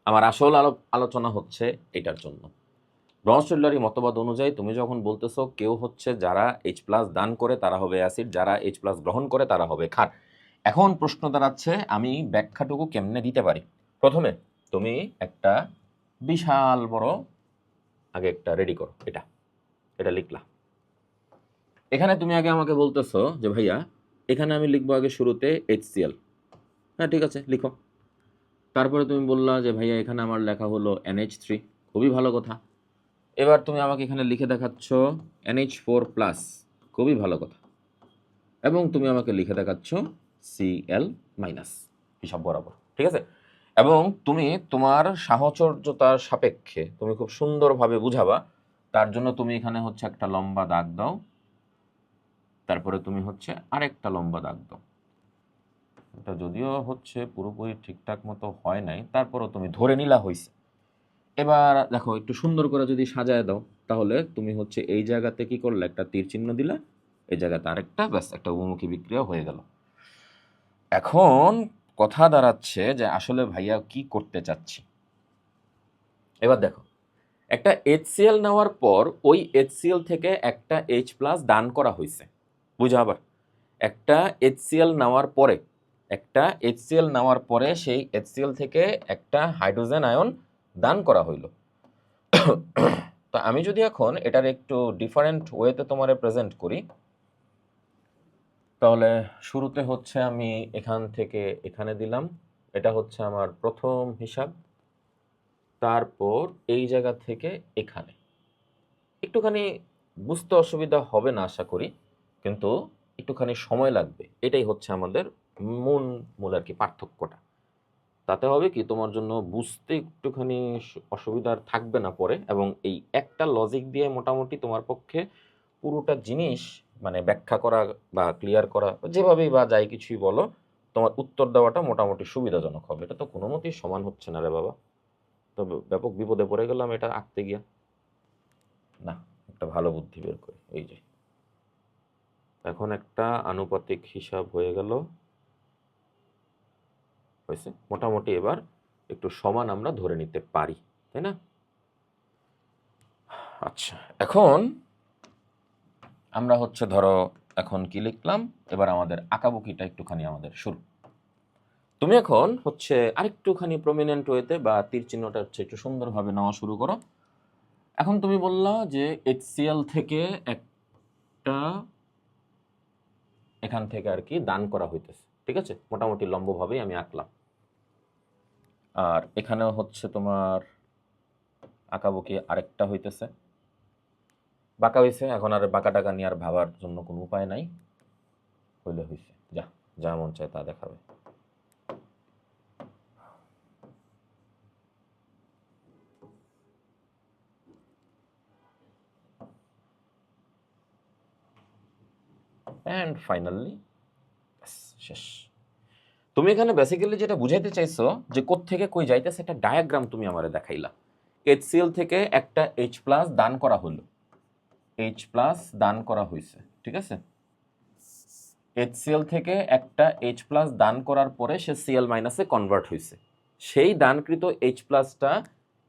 আমার আসল আলোচনা হচ্ছে এটার জন্য। ব্রনস্টেডলারি মতবাদ অনুযায়ী তুমি যখন বলতেছো কেউ হচ্ছে যারা H+ দান করে তারা হবে অ্যাসিড, যারা H+ গ্রহণ করে তারা হবে ক্ষার। এখন প্রশ্ন দাঁড়াচ্ছে আমি ব্যাখ্যাটুকু কেমনে দিতে পারি। প্রথমে তুমি একটা বিশাল বড় আগে একটা রেডি করো, এটা লিখলা। এখানে তুমি আগে আমাকে বলতেছো যে ভাইয়া এখানে আমি লিখবো আগে শুরুতে HCl। হ্যাঁ ঠিক আছে, লিখো। তারপরে তুমি বললা যে ভাইয়া এখানে আমার লেখা হলো NH3, খুবই ভালো কথা। এবার তুমি আমাকে এখানে লিখে দেখাচ্ছ NH4+, খুবই ভালো কথা। এবং তুমি আমাকে লিখে দেখাচ্ছ Cl-, হিসাব বরাবর, ঠিক আছে। এবং তুমি তোমার সাহচর্যতার সাপেক্ষে তুমি খুব সুন্দরভাবে বুঝাবা, তার জন্য তুমি এখানে হচ্ছে একটা লম্বা দাগ দাও, তারপরে তুমি হচ্ছে আরেকটা লম্বা দাগ দাও। এটা যদিও হচ্ছে পুরোপুরি ঠিকঠাক মতো হয় নাই, তারপরও তুমি ধরে নিলা হইছে। এবার দেখো একটু সুন্দর করে যদি সাজায় দাও, তাহলে তুমি হচ্ছে এই জায়গাতে কি করলে একটা তীর চিহ্ন দিলে, এই জায়গাতে আরেকটা, ব্যাস একটা উভমুখী বিক্রিয়া হয়ে গেল। এখন কথা দাঁড়াচ্ছে যে আসলে ভাইয়া কি করতে চাচ্ছি। এবার দেখো একটা HCl নেওয়ার পর ওই HCl থেকে একটা H+ দান করা হয়েছে, বুঝো। আবার একটা HCl নেওয়ার পরে সেই HCl থেকে একটা হাইড্রোজেন আয়ন দান করা হইল। তো আমি যদি এখন এটার একটু ডিফারেন্ট ওয়েতে তোমারে প্রেজেন্ট করি, তাহলে শুরুতে হচ্ছে আমি এখান থেকে এখানে দিলাম, এটা হচ্ছে আমার প্রথম হিসাব। তারপর এই জায়গা থেকে এখানে একটুখানি বুঝতে অসুবিধা হবে না আশা করি, কিন্তু একটুখানি সময় লাগবে। এটাই হচ্ছে আমাদের মূল আর কি পার্থক্যটা। তাতে হবে কি তোমার জন্য বুঝতে একটুখানি অসুবিধা থাকবে না পরে, এবং এই একটা লজিক দিয়ে মোটামুটি তোমার পক্ষে পুরোটা জিনিস মানে ব্যাখ্যা করা বা ক্লিয়ার করা, যেভাবেই বা যাই কিছুই বলো, তোমার উত্তর দেওয়াটা মোটামুটি সুবিধাজনক হবে। এটা তো কোনো মতেই সমান হচ্ছে না রে বাবা। তো ব্যাপক বিপদে পড়ে গেলাম এটা আঁকতে গিয়া। না, একটা ভালো বুদ্ধি বের করি। এই যে এখন একটা আনুপাতিক হিসাব হয়ে গেল, হয়েছে মোটামুটি। এবার একটু সমান আমরা ধরে নিতে পারি, তাই না? আচ্ছা, এখন আমরা হচ্ছে ধরো এখন কি লিখলাম, এবার আমাদের আঁকাবুকিটা একটুখানি আমাদের শুরু। তুমি এখন হচ্ছে আরেকটুখানি প্রমিনেন্ট ওয়েতে বা তীর চিহ্নটা হচ্ছে একটু সুন্দরভাবে নেওয়া শুরু করো। এখন তুমি বললা যে HCl থেকে একটা এখান থেকে আর কি দান করা হইতেছে, ঠিক আছে, মোটামুটি লম্বভাবেই আমি আঁকলাম। আর এখানেও হচ্ছে তোমার আঁকাবুকি আরেকটা হইতেছে, বাঁকা হয়েছে। এখন আর বাঁকা টাকা নিয়ে আর ভাবার জন্য কোনো উপায় নাই, হইলে হইছে, যা মন চায় তা দেখাবে। অ্যান্ড ফাইনালি শেষ। তুমি এখানে বেসিক্যালি যেটা বুঝাইতে চাইছো যে কোত্থেকে কই যাইতেছে একটা ডায়াগ্রাম তুমি আমারে দেখাইলা। HCl থেকে একটা H+ দান করা হলো, H+ দান করা হয়েছে, ঠিক আছে। HCl থেকে একটা H+ দান করার পরে সে Cl- এ কনভার্ট হয়েছে। সেই দানকৃত H+টা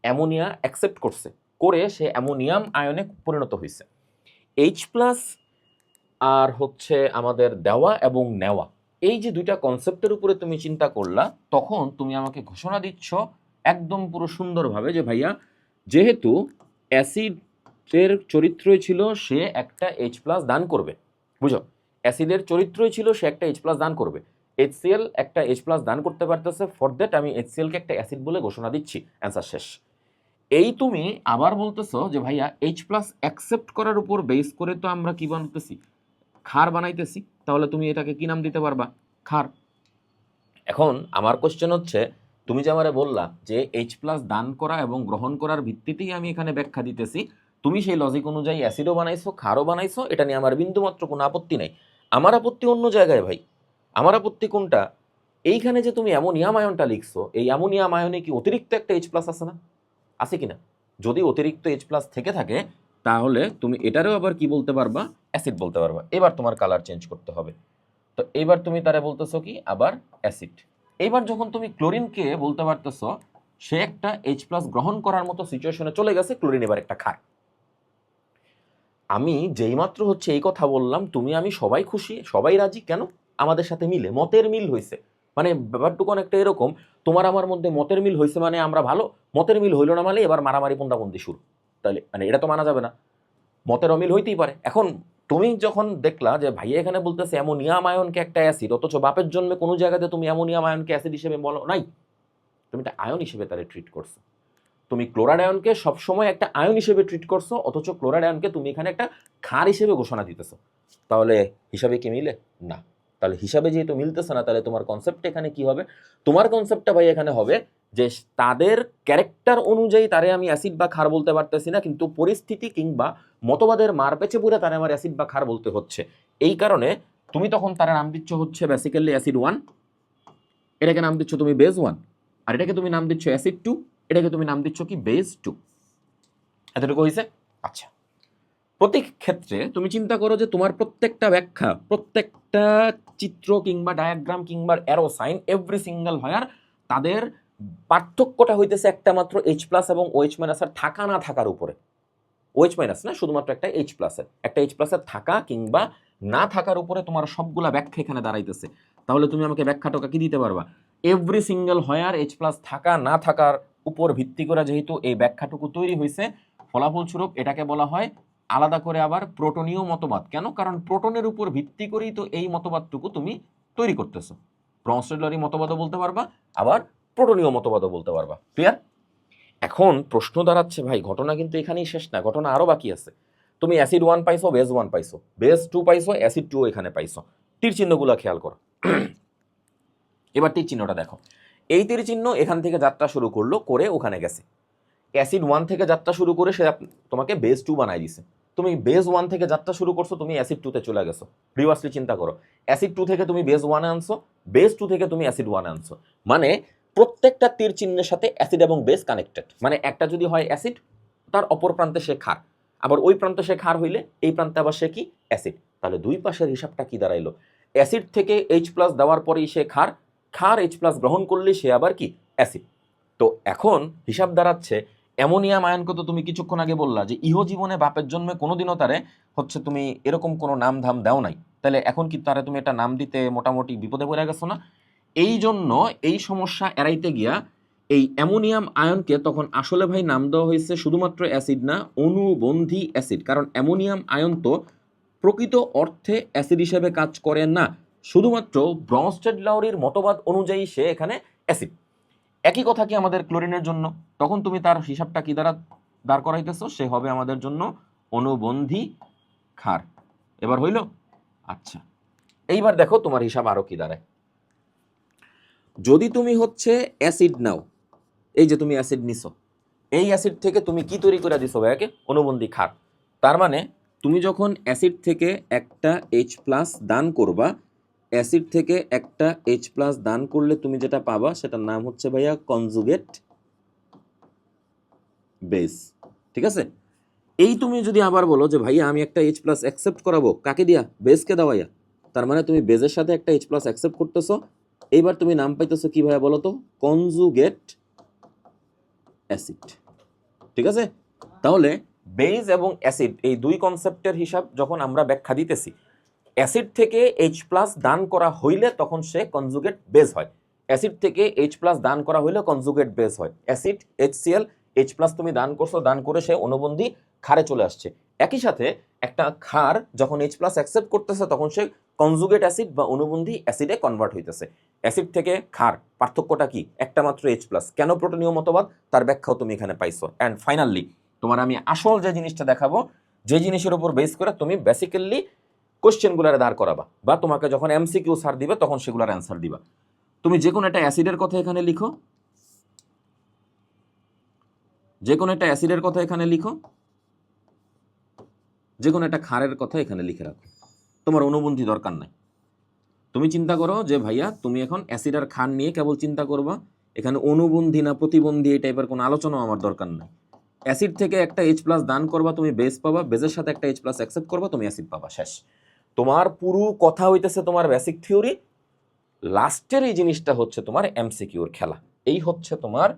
অ্যামোনিয়া অ্যাকসেপ্ট করছে, করে সে অ্যামোনিয়াম আয়নে পরিণত হয়েছে। H+ আর হচ্ছে আমাদের দেওয়া এবং নেওয়া, এই যে দুইটা কনসেপ্টের উপরে তুমি চিন্তা করলা, তখন তুমি আমাকে ঘোষণা দিচ্ছ একদম পুরো সুন্দরভাবে যে ভাইয়া যেহেতু অ্যাসিডের চরিত্রই ছিল সে একটা H+ দান করবে, বুঝো, অ্যাসিডের চরিত্রই ছিল সে একটা H+ দান করবে। HCl একটা H+ দান করতে পারতেছে, ফর দ্যাট আমি HCl কে একটা অ্যাসিড বলে ঘোষণা দিচ্ছি, অ্যান্সার শেষ। এই তুমি আবার বলতেছো যে ভাইয়া H+ অ্যাকসেপ্ট করার উপর বেস করে তো আমরা কি বানাতেছি, ক্ষার বানাইতেছি, তাহলে তুমি এটাকে কি নাম দিতে পারবা, ক্ষার। এখন আমার কোশ্চেন হচ্ছে, তুমি যে আমারে বললা যে H+ দান করা এবং গ্রহণ করার ভিত্তিতেই আমি এখানে ব্যাখ্যা দিতেছি, তুমি সেই লজিক অনুযায়ী অ্যাসিডও বানাইছো, ক্ষারও বানাইছো, এটা নিয়ে আমার বিন্দুমাত্র কোনো আপত্তি নাই। আমার আপত্তি অন্য জায়গায় ভাই। আমার আপত্তি কোনটা, এইখানে যে তুমি অ্যামোনিয়াম আয়নটা লিখছো, এই অ্যামোনিয়াম আয়নে কি অতিরিক্ত একটা H+ আছে না, আছে কিনা? যদি অতিরিক্ত H+ থেকে থাকে, তাহলে তুমি এটারও আবার কি বলতে পারবা, অ্যাসিড বলতে পারবা। এবার তোমার কালার চেঞ্জ করতে হবে। তো এবার তুমি তারে বলতেছো কি, আবার অ্যাসিড। এবার যখন তুমি ক্লোরিনকে বলতে পারতেছো সে একটা H+ গ্রহণ করার মতো সিচুয়েশনে চলে গেছে, ক্লোরিন এবার একটা ক্ষার। আমি যেইমাত্র হচ্ছে এই কথা বললাম, তুমি আমি সবাই খুশি, সবাই রাজি, কেন? আমাদের সাথে মিলে, মতের মিল হয়েছে। মানে ব্যাপারটুকু অনেকটা এরকম, তোমার আমার মধ্যে মতের মিল হয়েছে মানে আমরা ভালো, মতের মিল হইল না মানে এবার মারামারি পন্দাবন্দি শুরু। তাহলে মানে এটা তো মানা যাবে না, মতের অমিল হইতেই পারে। এখন তুমি যখন দেখলা যে ভাইয়া এখানে বলতেছে অ্যামোনিয়াম আয়নকে একটা অ্যাসিড, অথচ বাপের জন্মে কোনো জায়গাতে তুমি অ্যামোনিয়াম আয়নকে অ্যাসিড হিসেবে বলো নাই, তুমি একটা আয়ন হিসেবে তারে ট্রিট করছো। তুমি ক্লোরাইড আয়নকে সবসময় একটা আয়ন হিসেবে ট্রিট করছো, অথচ ক্লোরাইড আয়নকে তুমি এখানে একটা ক্ষার হিসেবে ঘোষণা দিতেছো। তাহলে হিসাবে কি মিলে? না। তাহলে হিসাবে যেহেতু মিলতেছে না, তাহলে তোমার কনসেপ্ট এখানে কি হবে? তোমার কনসেপ্টটা ভাই এখানে হবে যে তাদের ক্যারেক্টার অনুযায়ী তারে আমি অ্যাসিড বা ক্ষার বলতে পারতেছি না, কিন্তু পরিস্থিতি কিংবা মতবাদের মার পেছে পুরে তারে আমার অ্যাসিড বা ক্ষার বলতে হচ্ছে। এই কারণে তুমি তখন তার নাম দিচ্ছ হচ্ছে বেসিক্যালি অ্যাসিড 1, এটাকে নাম দিচ্ছ তুমি বেস 1, আর এটাকে তুমি নাম দিচ্ছ অ্যাসিড 2, এটাকে তুমি নাম দিচ্ছ কি বেস 2। এতটুকু হয়েছে? আচ্ছা, প্রতি ক্ষেত্রে তুমি চিন্তা করো যে তোমার প্রত্যেকটা ব্যাখ্যা, প্রত্যেকটা চিত্র কিংবা ডায়াগ্রাম কিংবা অ্যারো সাইন, এভরি সিঙ্গেল হয়ার তাদের পার্থক্যটা হইতেছে একটা মাত্র H+ এবং OH- এর থাকা না থাকার উপরে। OH- না, শুধুমাত্র একটা H+-এর, একটা H+-এর থাকা কিংবা না থাকার উপরে তোমার সবগুলা ব্যাখ্যা এখানে দাঁড়াইতেছে। তাহলে তুমি আমাকে ব্যাখ্যাটা কি দিতে পারবা? এভরি সিঙ্গেল হয়ার H+ থাকা না থাকার উপর ভিত্তি করে যেহেতু এই ব্যাখ্যাটুকু তৈরি হয়েছে, ফলাফলস্বরূপ এটাকে বলা হয় আলাদা করে আবার প্রোটনীয় মতবাদ। কেন? কারণ প্রোটনের উপর ভিত্তি করেই তো এই মতবাদটুকু তুমি তৈরি করতেছো। ব্রনস্টেডলারি মতবাদও বলতে পারবা, আবার প্রোটনীয় মতবাদও বলতে পারবা। ক্লিয়ার? এখন প্রশ্ন দাঁড়াচ্ছে ভাই, ঘটনা কিন্তু এখানেই শেষ না, ঘটনা আরো বাকি আছে। তুমি অ্যাসিড 1 পাইছো, বেস 1 পাইছো, বেস 2 পাইছো, অ্যাসিড 2 এখানে পাইছো। তীর চিহ্নগুলো খেয়াল করো। এবার তীর চিহ্নটা দেখো, এই তীর চিহ্ন এখান থেকে যাত্রা শুরু করলো, করে ওখানে গেছে। অ্যাসিড 1 থেকে যাত্রা শুরু করে সে তোমাকে বেস 2 বানাই দিছে। তুমি বেস 1 থেকে যাত্রা শুরু করছো, তুমি অ্যাসিড 2 তে চলে গেছো। রিভার্সলি চিন্তা করো, অ্যাসিড 2 থেকে তুমি বেস 1 আনছো, বেস 2 থেকে তুমি অ্যাসিড 1 আনছো। মানে প্রত্যেকটা তীর চিহ্নের সাথে অ্যাসিড এবং বেস কানেক্টেড। মানে একটা যদি হয় অ্যাসিড, তার অপর প্রান্তে সে ক্ষার, আবার ওই প্রান্তে সে ক্ষার হইলে এই প্রান্তে আবার সে কি? অ্যাসিড। তাহলে দুই পাশের হিসাবটা কি দাঁড়াইলো? অ্যাসিড থেকে H+ দেওয়ার পরেই সে ক্ষার, ক্ষার H+ গ্রহণ করলে সে আবার কি? অ্যাসিড। তো এখন হিসাব দাঁড়াচ্ছে অ্যামোনিয়াম আয়নকে তো তুমি কিছুক্ষণ আগে বললা যে ইহ জীবনে বাপের জন্মে কোনোদিনও তারে হচ্ছে তুমি এরকম কোনো নাম ধাম দাও নাই, তাহলে এখন কি তারে তুমি একটা নাম দিতে মোটামুটি বিপদে পড়ে গেছো না? এই জন্য এই সমস্যা এড়াইতে গিয়া এই অ্যামোনিয়াম আয়নকে তখন আসলে ভাই নাম দেওয়া হয়েছে শুধুমাত্র অ্যাসিড না, অনুবন্ধী অ্যাসিড। কারণ অ্যামোনিয়াম আয়ন তো প্রকৃত অর্থে অ্যাসিড হিসেবে কাজ করে না, শুধুমাত্র ব্রনস্টেড-লাউরির মতবাদ অনুযায়ী সে এখানে অ্যাসিড। একই কথা কি আমাদের ক্লোরিনের জন্য? তখন তুমি তার হিসাবটা কি দ্বারা দাঁড় করাইতেছো? সে হবে আমাদের জন্য অনুবন্ধী ক্ষার। এবার হইল? আচ্ছা, এইবার দেখো তোমার হিসাব আরো কি দাঁড়ায়। যদি তুমি হচ্ছে অ্যাসিড নাও, এই যে তুমি অ্যাসিড নিছো, এই অ্যাসিড থেকে তুমি কি তৈরি করে দিছো ভাইয়াকে? অনুবন্ধী ক্ষার। তার মানে তুমি যখন অ্যাসিড থেকে একটা H+ দান করবা, অ্যাসিড থেকে একটা H+ দান করলে তুমি যেটা পাবা সেটার নাম হচ্ছে ভাইয়া কনজুগেট বেস। ঠিক আছে? এই তুমি যদি আবার বলো যে ভাইয়া আমি একটা H+ অ্যাকসেপ্ট করাবো, কাকে দিয়া? বেসকে দেওয়াইয়া। তার মানে তুমি বেজের সাথে একটা H+ অ্যাকসেপ্ট করতেছো। এইবার তুমি নাম পাইতেছো কি ভাইয়া বলো তো? Conjugate acid. ঠিক আছে? তাহলে বেজ এবং অ্যাসিড এই দুই কনসেপ্টের হিসাব যখন আমরা ব্যাখ্যা দিতেছি, অ্যাসিড থেকে H+ দান করা হইলে তখন সে কনজুগেট বেস হয়, অ্যাসিড থেকে H+ দান করা হইলে কনজুগেট বেস হয়। অ্যাসিড HCl, H+ তুমি দান করছো, দান করে সে অনুবন্ধী ক্ষারে চলে আসছে। একই সাথে একটা ক্ষার যখন H+ অ্যাকসেপ্ট করতেছে তখন সে কনজুগেট অ্যাসিড বা অনুবন্ধী অ্যাসিডে কনভার্ট হইতেছে। অ্যাসিড থেকে ক্ষার পার্থক্যটা কি? একটা মাত্র H+। কেন প্রোটনীয় মতবাদ? তার ব্যাখ্যাও তুমি এখানে পাইছো। অ্যান্ড ফাইনালি তোমার আমি আসল যে জিনিসটা দেখাবো, যে জিনিসের উপর বেস করে তুমি বেসিক্যালি কোশ্চেনগুলার দাঁড় করাবা, বা তোমাকে যখন MCQ স্যার দিবে তখন সেগুলোর অ্যান্সার দিবা। তুমি যে কোনো একটা অ্যাসিডের কথা এখানে লিখো, যে কোনো একটা অ্যাসিডের কথা এখানে লিখো, যে কোনো একটা ক্ষারের কথা এখানে লিখে রাখো, তোমার অনুবন্ধী দরকার নাই। তুমি চিন্তা করো যে ভাইয়া তুমি এখন অ্যাসিড আর ক্ষার নিয়ে কেবল চিন্তা করবা, এখানে অনুবন্ধী না প্রতিবন্ধী এই টাইপের কোনো আলোচনাও আমার দরকার নাই। অ্যাসিড থেকে একটা H+ দান করবা, তুমি বেস পাবা, বেসের সাথে একটা H+ অ্যাকসেপ্ট করবা, তুমি অ্যাসিড পাবা, শেষ। তোমার পুরো কথা হইতেছে তোমার বেসিক থিওরি, লাস্টের এই জিনিসটা হচ্ছে তোমার MCQর খেলা। এই হচ্ছে তোমার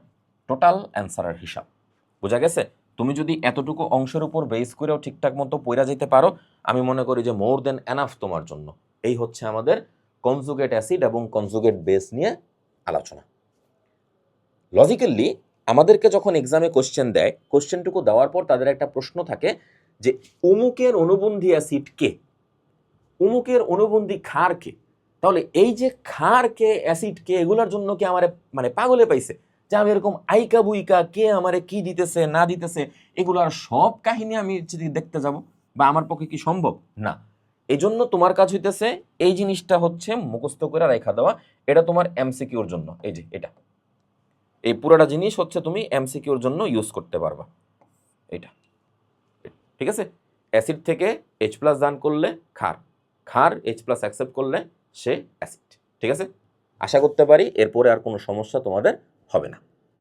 টোটাল অ্যান্সারের হিসাব। বোঝা গেছে? তুমি যদি এতটুকু অংশের উপর বেস করেও ঠিকঠাক মতো পড়া যেতে পারো, আমি মনে করি যে মোর দেন এনাফ তোমার জন্য। এই হচ্ছে আমাদের কনজুগেট অ্যাসিড এবং কনজুগেট বেস নিয়ে আলোচনা। লজিক্যালি আমাদেরকে যখন এক্সামে কোশ্চেন দেয়, কোশ্চেনটুকু দেওয়ার পর তাদের একটা প্রশ্ন থাকে যে অমুকের অনুবন্ধী অ্যাসিড কে, অমুকের অনুবন্ধী ক্ষার কে। তাহলে এই যে ক্ষার কে, অ্যাসিড কে, এগুলোর জন্য কি আমার মানে পাগলে পাইছে যে আমি এরকম আইকা বুইকা কে আমারে কি দিতেছে না দিতেছে এগুলোর সব কাহিনী আমি যদি দেখতে যাব, বা আমার পক্ষে কি সম্ভব? না। এই জন্য তোমার কাজ হইতেছে এই জিনিসটা হচ্ছে মুখস্থ করে রেখা দেওয়া। এটা তোমার এমসিকিউর জন্য, এই যে এটা, এই পুরোটা জিনিস হচ্ছে তুমি এমসিকিউর জন্য ইউজ করতে পারবা। এটা ঠিক আছে? অ্যাসিড থেকে H+ দান করলে ক্ষার, ক্ষার H+ অ্যাকসেপ্ট করলে সে অ্যাসিড। ঠিক আছে? আশা করতে পারি এরপরে আর কোনো সমস্যা তোমাদের হবে না।